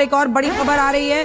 और एक और बड़ी खबर आ रही है।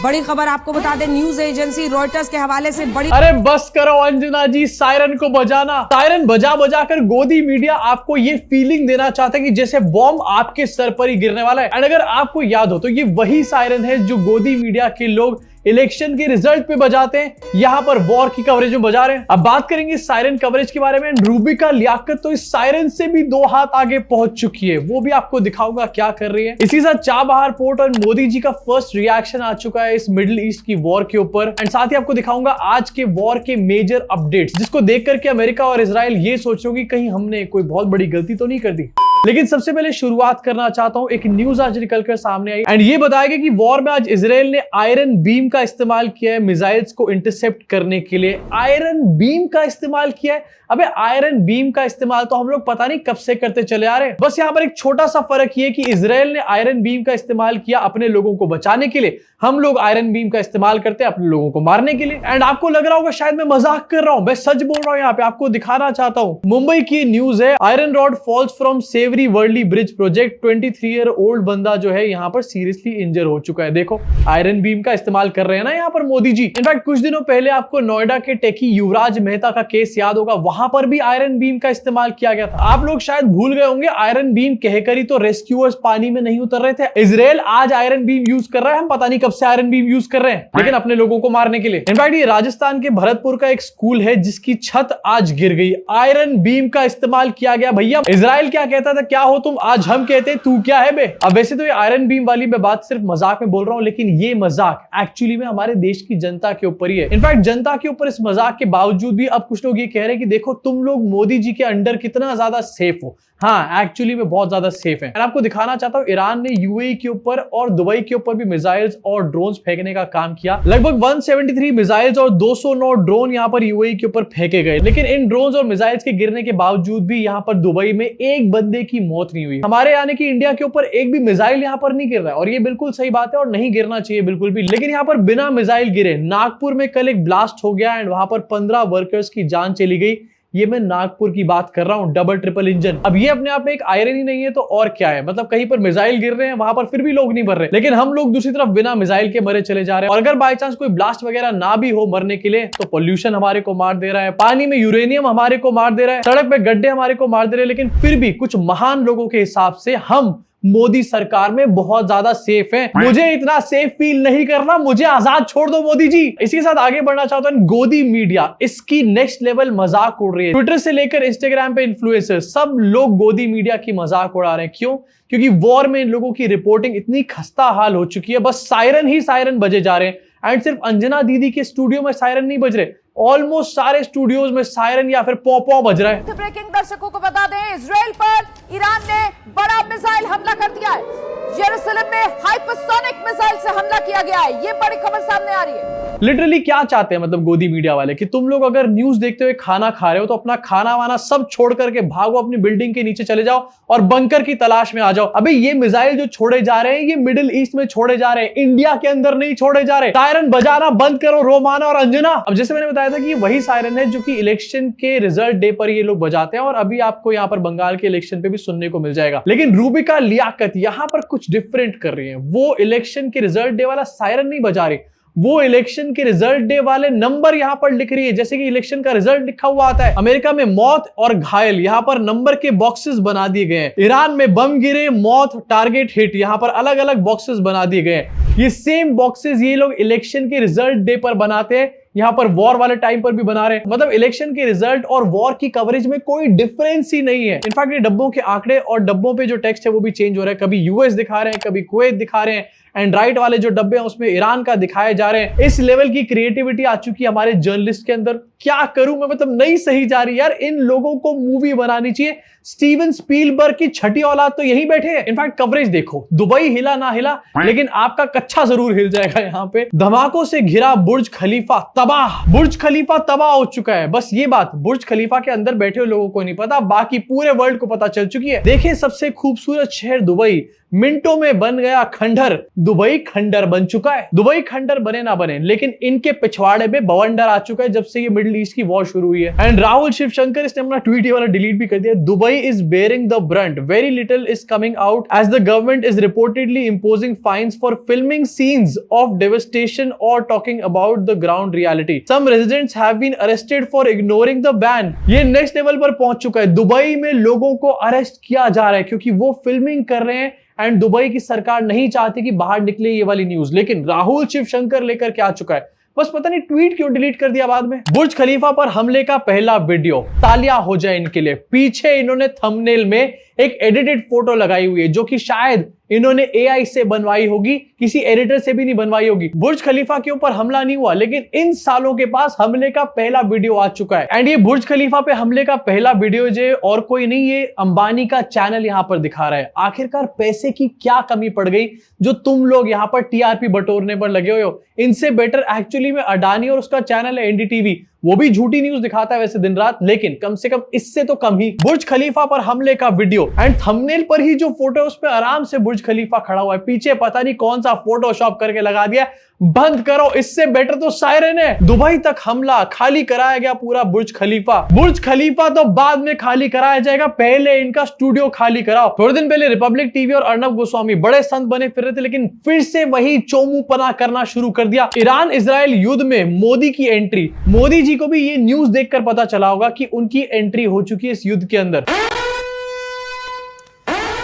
बड़ी खबर आपको बता दें, न्यूज एजेंसी रॉयटर्स के हवाले से बड़ी। अरे बस करो अंजना जी, सायरन को बजाना। सायरन बजा बजा कर गोदी मीडिया आपको ये फीलिंग देना चाहता है कि जैसे बॉम्ब आपके सर पर ही गिरने वाला है। एंड अगर आपको याद हो तो ये वही सायरन है जो गोदी मीडिया के लोग इलेक्शन के रिजल्ट पे बजाते हैं, यहां पर वॉर की कवरेज में बजा रहे हैं। अब बात करेंगे सायरन कवरेज के बारे में। रूबिका लियाकत तो इस सायरन से भी 2 हाथ आगे पहुंच चुकी है, वो भी आपको दिखाऊंगा क्या कर रही है। इसी साथ चाबहार पोर्ट और मोदी जी का फर्स्ट रिएक्शन आ चुका है इस मिडिल ईस्ट की वॉर के ऊपर। एंड साथ ही आपको दिखाऊंगा आज के वॉर के मेजर अपडेट्स, जिसको देख करके अमेरिका और इजराइल ये सोच रहे हो कि कहीं हमने कोई बहुत बड़ी गलती तो नहीं कर दी। लेकिन सबसे पहले शुरुआत करना चाहता हूं, एक न्यूज आज निकलकर सामने आई एंड ये बताया गया कि वॉर में आज इजराइल ने आयरन बीम का इस्तेमाल किया है मिसाइल्स को इंटरसेप्ट करने के लिए। आयरन बीम का इस्तेमाल किया है। अबे आयरन बीम का इस्तेमाल तो हम लोग पता नहीं कब से करते चले आ रहे हैं। बस यहां पर एक छोटा सा फर्क ये कि इजराइल ने आयरन बीम का इस्तेमाल किया अपने लोगों को बचाने के लिए, हम लोग आयरन बीम का इस्तेमाल करते हैं अपने लोगों को मारने के लिए। एंड आपको लग रहा होगा शायद मैं मजाक कर रहा हूं, मैं सच बोल रहा हूं। यहाँ पे आपको दिखाना चाहता हूं, मुंबई की न्यूज है, iron rod falls from Sewri वर्ल्डली ब्रिज प्रोजेक्ट। 23 ईयर ओल्ड बंदा जो है यहाँ पर सीरियसली इंजर हो चुका है। देखो आयरन बीम का इस्तेमाल कर रहे हैं ना यहाँ पर मोदी जी। इनफैक्ट कुछ दिनों पहले आपको नोएडा के टेकी युवराज मेहता का केस याद होगा, वहां पर भी आयरन बीम का इस्तेमाल किया गया था। आप लोग शायद भूल गए होंगे, आयरन बीम कहकर ही तो रेस्क्यूअर्स पानी में नहीं उतर रहे थे। इजराइल आज आयरन बीम यूज कर रहा है, हम पता नहीं कब से आयरन बीम यूज कर रहे हैं, लेकिन अपने लोगों को मारने के लिए। इनफैक्ट ये राजस्थान के भरतपुर का एक स्कूल है जिसकी छत आज गिर गई, आयरन बीम का इस्तेमाल किया गया। भैया इजराइल क्या कहता था, क्या हो तुम, आज हम कहते हैं तू क्या है बे। अब वैसे तो ये आयरन बीम वाली मैं बात सिर्फ मजाक में बोल रहा हूं, लेकिन ये मजाक एक्चुअली में हमारे देश की जनता के ऊपर ही है। इनफैक्ट जनता के ऊपर इस मजाक के बावजूद भी अब कुछ लोग ये कह रहे हैं कि देखो तुम लोग मोदी जी के अंडर कितना ज्यादा सेफ हो। हाँ एक्चुअली में बहुत ज्यादा सेफ है। मैं आपको दिखाना चाहता हूं, ईरान ने यूएई के ऊपर और दुबई के ऊपर भी मिसाइल्स और ड्रोन्स फेंकने का काम किया। लगभग 173 मिसाइल्स और 209 ड्रोन यहां पर यूएई के ऊपर फेंके गए, लेकिन इन ड्रोन्स और मिसाइल्स के गिरने के बावजूद भी यहां पर दुबई में एक बंदे की मौत नहीं हुई। हमारे यानी कि इंडिया के ऊपर एक भी मिसाइल यहां पर नहीं गिर रहा है, और ये बिल्कुल सही बात है और नहीं गिरना चाहिए बिल्कुल भी। लेकिन यहां पर बिना मिसाइल गिरे नागपुर में कल एक ब्लास्ट हो गया एंड वहां पर 15 वर्कर्स की जान चली गई। ये मैं नागपुर की बात कर रहा हूं, डबल ट्रिपल इंजन। अब ये अपने आप में एक आयरन ही नहीं है तो और क्या है, मतलब कहीं पर मिसाइल गिर रहे हैं वहां पर फिर भी लोग नहीं मर रहे, लेकिन हम लोग दूसरी तरफ बिना मिसाइल के मरे चले जा रहे हैं। और अगर बाय चांस कोई ब्लास्ट वगैरह ना भी हो मरने के लिए, तो पोल्यूशन हमारे को मार दे रहा है, पानी में यूरेनियम हमारे को मार दे रहा है, सड़क पे गड्ढे हमारे को मार दे रहे हैं। लेकिन फिर भी कुछ महान लोगों के हिसाब से हम मोदी सरकार में बहुत ज्यादा सेफ है। मुझे इतना सेफ फील नहीं करना, मुझे आजाद छोड़ दो मोदी जी। इसी के साथ आगे बढ़ना चाहता हूं, गोदी मीडिया इसकी नेक्स्ट लेवल मजाक उड़ रही है। ट्विटर से लेकर इंस्टाग्राम पे इन्फ्लुएंसर सब लोग गोदी मीडिया की मजाक उड़ा रहे हैं। क्यों? क्योंकि वॉर में इन लोगों की रिपोर्टिंग इतनी खस्ता हाल हो चुकी है, बस सायरन ही सायरन बजे जा रहे हैं। एंड सिर्फ अंजना दीदी के स्टूडियो में सायरन नहीं बज रहे, ऑलमोस्ट सारे स्टूडियोज में सायरन या फिर पॉ बज रहा है। ब्रेकिंग दर्शकों को बता दें, इजराइल पर ईरान ने बड़ा मिसाइल हमला कर दिया है। यरूशलेम में हाइपरसोनिक मिसाइल से हमला किया गया है, ये बड़ी खबर सामने आ रही है। लिटरली क्या चाहते हैं मतलब गोदी मीडिया वाले, कि तुम लोग अगर न्यूज देखते हुए खाना खा रहे हो तो अपना खाना वाना सब छोड़ करके भागो, अपनी बिल्डिंग के नीचे चले जाओ और बंकर की तलाश में आ जाओ। अबे ये मिसाइल जो छोड़े जा रहे हैं ये मिडिल ईस्ट में छोड़े जा रहे हैं, इंडिया के अंदर नहीं छोड़े जा रहे। सायरन बजाना बंद करो रोमाना और अंजना। अब जैसे मैंने बताया था कि वही सायरन है जो कि इलेक्शन के रिजल्ट डे पर ये लोग बजाते हैं, और अभी आपको यहाँ पर बंगाल के इलेक्शन पे भी सुनने को मिल जाएगा। लेकिन रूबिका लियाकत यहाँ पर कुछ डिफरेंट कर रही है, वो इलेक्शन के रिजल्ट डे वाला सायरन नहीं बजा रही, वो इलेक्शन के रिजल्ट डे वाले नंबर यहां पर लिख रही है। जैसे कि इलेक्शन का रिजल्ट लिखा हुआ आता है, अमेरिका में मौत और घायल, यहां पर नंबर के बॉक्सेस बना दिए गए हैं। ईरान में बम गिरे, मौत, टारगेट हिट, यहां पर अलग अलग बॉक्सेस बना दिए गए हैं। ये सेम बॉक्सेस ये लोग इलेक्शन के रिजल्ट डे पर बनाते हैं, यहां पर वॉर वाले टाइम पर भी बना रहे हैं। मतलब इलेक्शन के रिजल्ट और वॉर की कवरेज में कोई डिफरेंस ही नहीं है। इनफैक्ट ये डब्बों के आंकड़े और डब्बों पे जो टेक्स्ट है वो भी चेंज हो रहा है, कभी यूएस दिखा रहे हैं, कभी कुवैत दिखा रहे हैं, एंड राइट वाले जो डब्बे हैं उसमें ईरान का दिखाए जा रहे हैं। इस लेवल की क्रिएटिविटी आ चुकी है हमारे जर्नलिस्ट के अंदर। क्या करूं मैं, मतलब नहीं सही जा रही यार। इन लोगों को मूवी बनानी चाहिए। स्टीवन स्पीलबर्ग की छठी औलाद तो यहीं बैठे हैं। इनफैक्ट कवरेज देखो, दुबई हिला ना हिला, लेकिन आपका कच्चा जरूर हिल जाएगा। यहाँ पे धमाकों से घिरा बुर्ज खलीफा तबाह, बुर्ज खलीफा तबाह हो चुका है। बस ये बात बुर्ज खलीफा के अंदर बैठे हुए लोगों को नहीं पता, बाकी पूरे वर्ल्ड को पता चल चुकी है। देखिए सबसे खूबसूरत शहर दुबई, मिनटों में बन गया खंडर। दुबई खंडर बन चुका है। दुबई खंडर बने ना बने, लेकिन इनके पिछवाड़े में बवंडर आ चुका है जब से ये मिडिल ईस्ट की वॉर शुरू हुई है। एंड राहुल शिवशंकर, इसने अपना ट्वीट ये वाला डिलीट भी कर दिया। Dubai is bearing the brunt, very little is coming out as the government is reportedly imposing fines for filming scenes of devastation or talking about the ground reality. Some residents have been arrested for ignoring the ban. ये next level पर पहुंच चुका है। Dubai में लोगों को arrest किया जा रहा है क्योंकि वो फिल्मिंग कर रहे हैं एंड दुबई की सरकार नहीं चाहती कि बाहर निकले ये वाली न्यूज। लेकिन राहुल शिवशंकर लेकर के आ चुका है, बस पता नहीं ट्वीट क्यों डिलीट कर दिया बाद में। बुर्ज खलीफा पर हमले का पहला वीडियो, तालियां हो जाए इनके लिए। पीछे इन्होंने थंबनेल में एक एडिटेड फोटो लगाई हुई है जो कि शायद इन्होंने एआई से बनवाई होगी, किसी एडिटर से भी नहीं बनवाई होगी। बुर्ज खलीफा के ऊपर हमला नहीं हुआ, लेकिन इन सालों के पास हमले का पहला वीडियो आ चुका है। एंड ये बुर्ज खलीफा पे हमले का पहला वीडियो जो और कोई नहीं, ये अंबानी का चैनल यहां पर दिखा रहा है। आखिरकार पैसे की क्या कमी पड़ गई जो तुम लोग यहां पर टीआरपी बटोरने पर लगे हुए हो? इनसे बेटर एक्चुअली में अडानी और उसका चैनल है एनडीटीवी, वो भी झूठी न्यूज दिखाता है वैसे दिन रात, लेकिन कम से कम इससे तो कम ही। बुर्ज खलीफा पर हमले का वीडियो एंड थंबनेल पर ही जो फोटो, उस पर आराम से बुर्ज खलीफा खड़ा हुआ है। पीछे पता नहीं कौन सा फोटोशॉप करके लगा दिया। बंद करो, इससे बेटर तो सायरन है। दुबई तक हमला, खाली कराया गया पूरा बुर्ज खलीफा। बुर्ज खलीफा तो बाद में खाली कराया जाएगा, पहले इनका स्टूडियो खाली कराओ। थोड़े दिन पहले रिपब्लिक टीवी और अर्नब गोस्वामी बड़े संत बने फिर रहे थे, लेकिन फिर से वही चोमुपना करना शुरू कर दिया। ईरान इजराइल युद्ध में मोदी की एंट्री, मोदी जी को भी ये न्यूज देखकर पता चला होगा कि उनकी एंट्री हो चुकी है इस युद्ध के अंदर।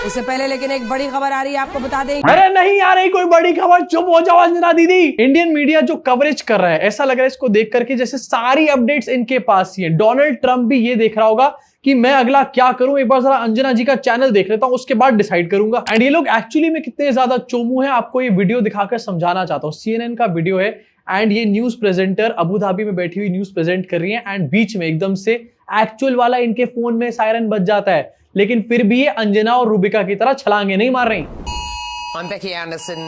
उससे पहले लेकिन एक बड़ी खबर आ रही है, आपको बता दें। अरे नहीं आ रही कोई बड़ी खबर, चुप हो जाओ अंजना दीदी। इंडियन मीडिया जो कवरेज कर रहा है, ऐसा लग रहा है इसको देख करके जैसे सारी अपडेट्स इनके पास ही है। डोनाल्ड ट्रंप भी ये देख रहा होगा कि मैं अगला क्या करूं, एक बार जरा अंजना जी का चैनल देख लेता हूं, उसके बाद डिसाइड करूंगा। एंड ये लोग एक्चुअली में कितने ज्यादा चोमू हैं, आपको ये वीडियो दिखाकर समझाना चाहता हूं। CNN का वीडियो है एंड ये न्यूज प्रेजेंटर अबू धाबी में बैठी हुई न्यूज प्रेजेंट कर रही है एंड बीच में एकदम से एक्चुअल वाला इनके फोन में सायरन बज जाता है, लेकिन फिर भी ये अंजना और रूबिका की तरह छलांगे नहीं मार रही। I'm Becky Anderson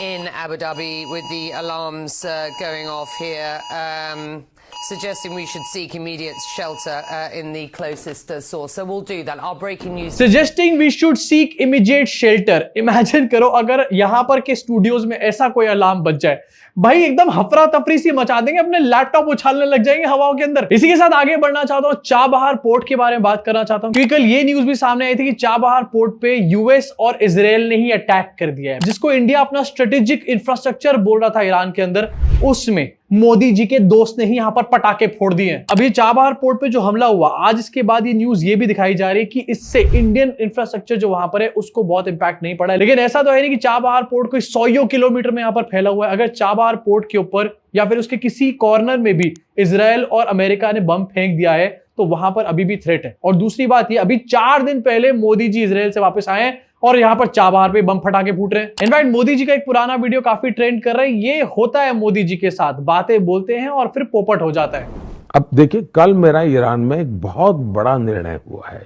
in Abu Dhabi with the alarms going off here, suggesting we should seek immediate shelter in the closest source. So we'll do that. Our breaking news. Suggesting we should seek immediate shelter. Imagine करो अगर यहां पर के studios में ऐसा कोई alarm बज जाए, भाई एकदम हफरा तफरी सी मचा देंगे, अपने लैपटॉप उछालने लग जाएंगे हवाओं के अंदर। इसी के साथ आगे बढ़ना चाहता हूं, चाबहार पोर्ट के बारे में बात करना चाहता हूं, क्योंकि कल ये न्यूज भी सामने आई थी कि चाबहार पोर्ट पे यूएस और इजराइल ने ही अटैक कर दिया है, जिसको इंडिया अपना स्ट्रेटेजिक इंफ्रास्ट्रक्चर बोल रहा था ईरान के अंदर, उसमें मोदी जी के दोस्त ने ही यहां पर पटाखे फोड़ दिए हैं। अभी चाबहार पोर्ट पे जो हमला हुआ, आज इसके बाद ये न्यूज ये भी दिखाई जा रही है कि इससे इंडियन इंफ्रास्ट्रक्चर जो वहां पर है उसको बहुत इंपैक्ट नहीं पड़ा है। लेकिन ऐसा तो है नहीं कि चाबहार पोर्ट कोई 100 किलोमीटर में यहां पर फैला हुआ है। अगर चाबहार पोर्ट के ऊपर या फिर उसके किसी कॉर्नर में भी इजराइल और अमेरिका ने बम फेंक दिया है तो वहां पर अभी भी थ्रेट है। और दूसरी बात ये, अभी 4 दिन पहले मोदी जी इजराइल से वापस आए हैं और यहां पर चाबहार पे बम फटाके फूट रहे हैं। इनफैक्ट मोदी जी का एक पुराना वीडियो काफी ट्रेंड कर रहा है। ये होता है मोदी जी के साथ, बातें बोलते हैं और फिर पोपट हो जाता है। अब देखिए, कल मेरा ईरान में एक बहुत बड़ा निर्णय हुआ है,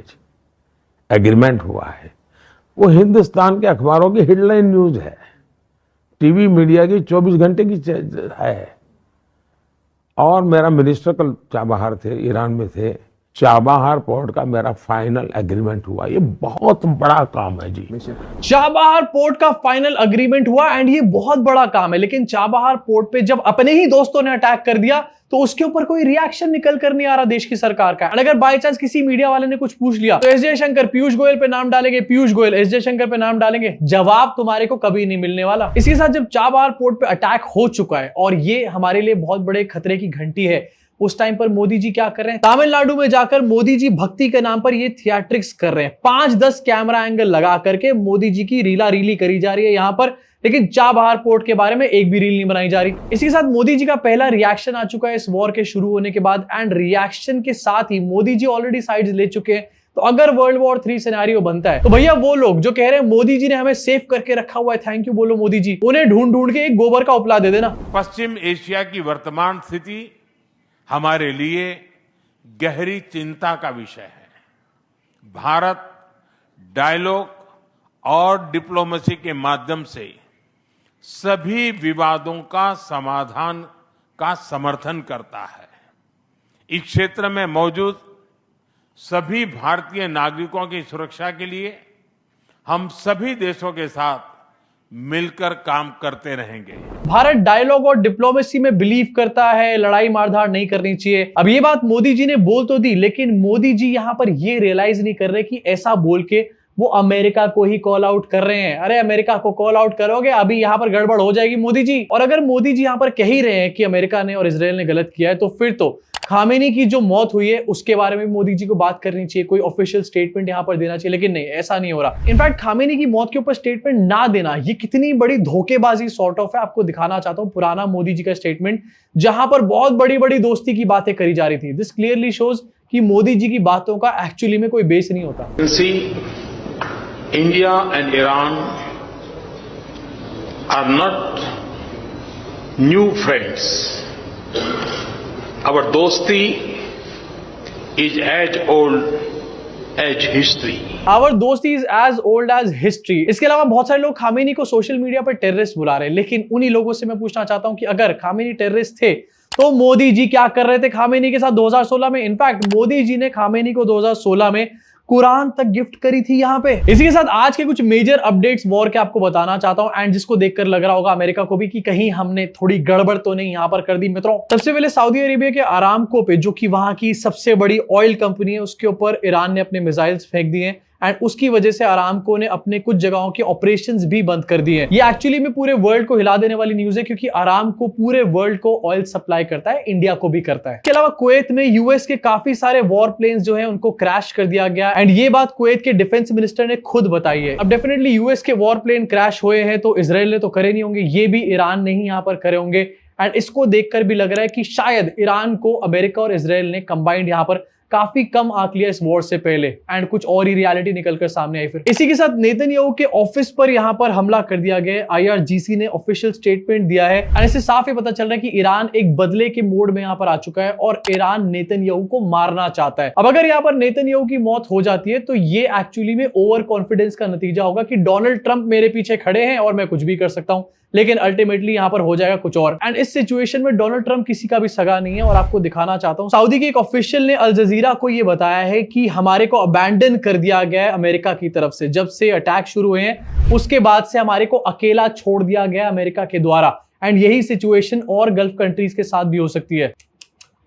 एग्रीमेंट हुआ है। वो हिंदुस्तान के अखबारों की हेडलाइन न्यूज है, टीवी मीडिया की 24 घंटे की है। और मेरा मिनिस्टर कल चाबहार थे, ईरान में थे। चाबहार पोर्ट का मेरा फाइनल एग्रीमेंट हुआ। ये बहुत बड़ा काम है जी। चाबहार पोर्ट का फाइनल एग्रीमेंट हुआ एंड ये बहुत बड़ा काम है। लेकिन चाबहार पोर्ट पे जब अपने ही दोस्तों ने अटैक कर दिया तो उसके ऊपर कोई रिएक्शन निकल कर नहीं आ रहा देश की सरकार का। अगर बाय चांस किसी मीडिया वाले ने कुछ पूछ लिया तो एस जयशंकर पीयूष गोयल पे नाम डालेंगे, पीयूष गोयल एस जयशंकर पे नाम डालेंगे, जवाब तुम्हारे को कभी नहीं मिलने वाला। इसके साथ जब चाबहार पोर्ट पे अटैक हो चुका है और ये हमारे लिए बहुत बड़े खतरे की घंटी है, उस टाइम पर मोदी जी क्या कर रहे हैं, तमिलनाडु में जाकर मोदी जी भक्ति के नाम पर ये थिएट्रिक्स कर रहे हैं। 5-10 कैमरा एंगल लगा करके मोदी जी की रीला रीली करी जा रही है यहां पर, लेकिन चाबहार पोर्ट के बारे में एक भी रील नहीं बनाई जा रही। इसी के साथ मोदी जी का पहला रिएक्शन आ चुका है इस वॉर के शुरू होने के बाद एंड रिएक्शन के साथ ही मोदी जी ऑलरेडी साइड्स ले चुके हैं। तो अगर वर्ल्ड वॉर 3 सिनेरियो बनता है तो भैया वो लोग जो कह रहे हैं मोदी जी ने हमें सेव करके रखा हुआ है, थैंक यू बोलो मोदी जी, उन्हें ढूंढ ढूंढ के एक गोबर का उपला दे देना। पश्चिम एशिया की वर्तमान स्थिति हमारे लिए गहरी चिंता का विषय है। भारत डायलॉग और डिप्लोमेसी के माध्यम से सभी विवादों का समाधान का समर्थन करता है। इस क्षेत्र में मौजूद सभी भारतीय नागरिकों की सुरक्षा के लिए हम सभी देशों के साथ मिलकर काम करते रहेंगे। भारत डायलॉग और डिप्लोमेसी में बिलीव करता है, लड़ाई मारधाड़ नहीं करनी चाहिए। अब ये बात मोदी जी ने बोल तो दी, लेकिन मोदी जी यहां पर ये रियलाइज नहीं कर रहे कि ऐसा बोल के वो अमेरिका को ही कॉल आउट कर रहे हैं। अरे अमेरिका को कॉल आउट करोगे अभी यहां पर गड़बड़ हो जाएगी मोदी जी। और अगर मोदी जी यहां पर कह ही रहे हैं कि अमेरिका ने और इजराइल ने गलत किया है, तो फिर तो खामेनी की जो मौत हुई है उसके बारे में मोदी जी को बात करनी चाहिए, कोई ऑफिशियल स्टेटमेंट यहां पर देना चाहिए। लेकिन नहीं, ऐसा नहीं हो रहा। इनफैक्ट खामेनी की मौत के ऊपर स्टेटमेंट ना देना ये कितनी बड़ी धोखेबाजी सॉर्ट ऑफ है। आपको दिखाना चाहता हूं पुराना मोदी जी का स्टेटमेंट, जहां पर बहुत बड़ी बड़ी दोस्ती की बातें करी जा रही थी। दिस क्लियरली शोज कि मोदी जी की बातों का एक्चुअली में कोई बेस नहीं होता। India and Iran are not new friends. Our dosti is as old as history. Our dosti is as old as history. इसके अलावा बहुत सारे लोग खामेनी को सोशल मीडिया पर टेररिस्ट बुला रहे हैं, लेकिन उन्हीं लोगों से मैं पूछना चाहता हूं कि अगर खामेनी टेररिस्ट थे तो मोदी जी क्या कर रहे थे खामेनी के साथ 2016 में? इनफैक्ट मोदी जी ने खामेनी को 2016 में कुरान तक गिफ्ट करी थी यहां पे। इसी के साथ आज के कुछ मेजर अपडेट्स वॉर के आपको बताना चाहता हूं, एंड जिसको देखकर लग रहा होगा अमेरिका को भी कि कहीं हमने थोड़ी गड़बड़ तो नहीं यहां पर कर दी। मित्रों, सबसे पहले सऊदी अरेबिया के आरामको पे, जो कि वहां की सबसे बड़ी ऑयल कंपनी है, उसके ऊपर ईरान ने अपने मिसाइल्स फेंक दिए हैं एंड उसकी वजह से आरामको ने अपने कुछ जगहों के ऑपरेशंस भी बंद कर दिए हैं। ये एक्चुअली में पूरे वर्ल्ड को हिला देने वाली न्यूज है, क्योंकि आरामको पूरे वर्ल्ड को ऑयल सप्लाई करता है, इंडिया को भी करता है। इसके अलावा कुवैत में यूएस के काफी सारे वॉर प्लेन्स जो है उनको क्रैश कर दिया गया एंड ये बात कुवैत के डिफेंस मिनिस्टर ने खुद बताई है। अब डेफिनेटली यूएस के वॉर प्लेन क्रैश हुए हैं तो इजराइल ने तो करे नहीं होंगे, ये भी ईरान ने ही यहां पर करे होंगे एंड इसको देखकर भी लग रहा है कि शायद ईरान को अमेरिका और इजराइल ने कंबाइंड यहां पर काफी कम आंक लिया इस वॉर से पहले एंड कुछ और ही रियलिटी निकलकर सामने आई। फिर इसी के साथ नेतन्याहू के ऑफिस पर यहां पर हमला कर दिया गया। आईआरजीसी ने ऑफिशियल स्टेटमेंट दिया है एंड इससे साफ ही पता चल रहा है कि ईरान एक बदले के मोड में यहां पर आ चुका है और ईरान नेतन्याहू को मारना चाहता है। अब अगर यहां पर नेतन्याहू की मौत हो जाती है तो ये एक्चुअली में ओवर कॉन्फिडेंस का नतीजा होगा कि डोनाल्ड ट्रंप मेरे पीछे खड़े हैं और मैं कुछ भी कर सकता हूं, लेकिन अल्टीमेटली यहां पर हो जाएगा कुछ और। एंड इस सिचुएशन में डोनाल्ड ट्रंप किसी का भी सगा नहीं है। और आपको दिखाना चाहता हूं, सऊदी के एक ऑफिशियल ने अल जजीरा को यह बताया है कि हमारे को अबैंडन कर दिया गया है अमेरिका की तरफ से। जब से अटैक शुरू हुए हैं उसके बाद से हमारे को अकेला छोड़ दिया गया अमेरिका के द्वारा एंड यही सिचुएशन और गल्फ कंट्रीज के साथ भी हो सकती है।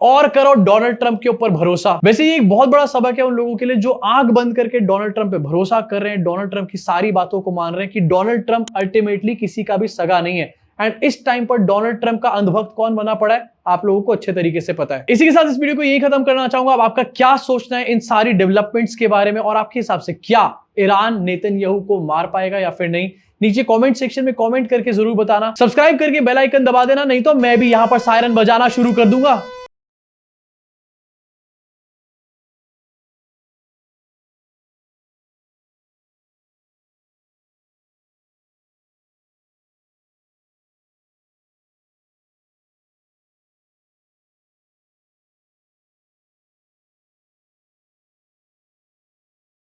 और करो डोनाल्ड ट्रंप के ऊपर भरोसा। वैसे ये एक बहुत बड़ा सबक है उन लोगों के लिए जो आंख बंद करके डोनाल्ड ट्रंप पे भरोसा कर रहे हैं, डोनाल्ड ट्रंप की सारी बातों को मान रहे हैं कि डोनाल्ड ट्रंप अल्टीमेटली किसी का भी सगा नहीं है। एंड इस टाइम पर डोनाल्ड ट्रंप का अंधभक्त कौन बना पड़ा है आप लोगों को अच्छे तरीके से पता है। इसी के साथ इस वीडियो को यही खत्म करना चाहूंगा। अब आपका क्या सोचना है इन सारी डेवलपमेंट्स के बारे में और आपके हिसाब से क्या ईरान नेतन्याहू को मार पाएगा या फिर नहीं? नीचे कमेंट सेक्शन में कमेंट करके जरूर बताना। सब्सक्राइब करके बेल आइकन दबा देना, नहीं तो मैं भी यहां पर सायरन बजाना शुरू कर दूंगा।